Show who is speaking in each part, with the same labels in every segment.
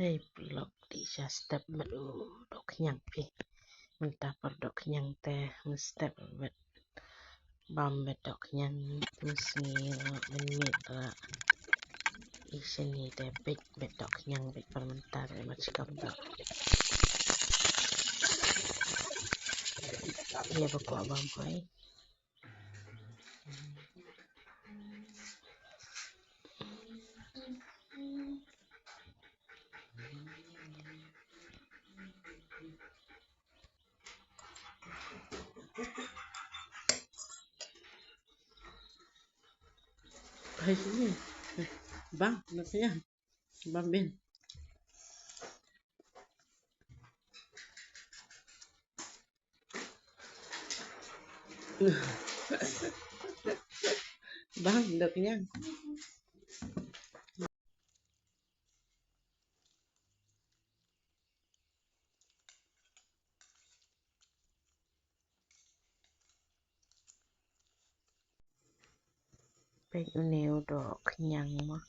Speaker 1: Hey blog di step madu dok nyang pi mentah per dok nyang te step met bam met dok nyang musni men mitra iseni te bit met dok nyang bit per mentah macam dak ye bako bam pai Hai sini. Bang, naknya. Bang Ben. Bang, naknya. Pek neu dok nyang mah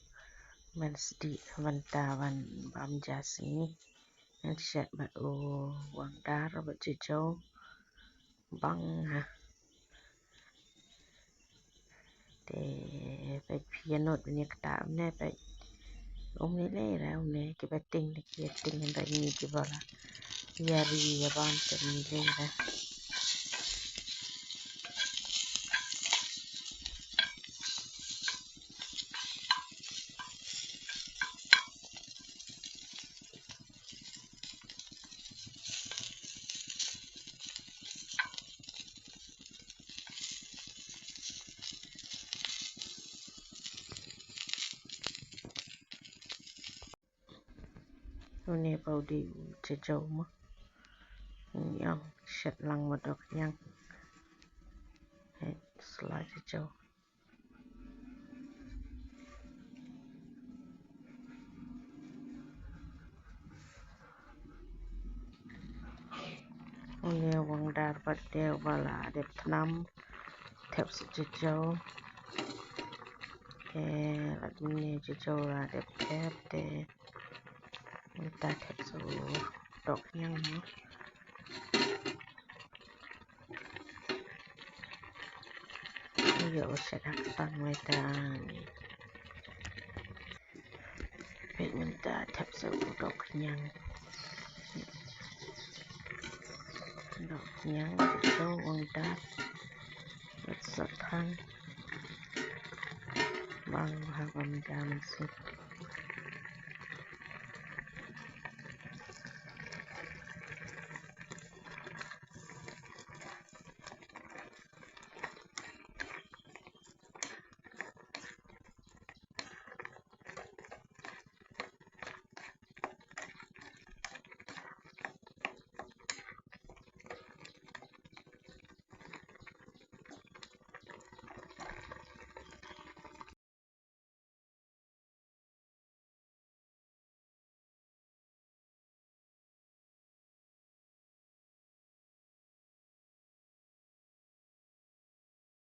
Speaker 1: man sdi wantawan bam jasni yang chat bat o wang dar bat jejau bang ha te pek pianot ni kata ne pek ni le ra ne ke bating ni ke ting nda ni ke bala yari ya ban te ni le ra ni pau di jejau mah yang chat lang dok yang slide jejau One wang dar bat deu bala dep nam thep jejau lat ni jejau ra dep thep te ta thep so dok nyang no yo sedak tang meta pek minta thep so dok nyang jejau wang dar lat sathan bang ha bam jam sit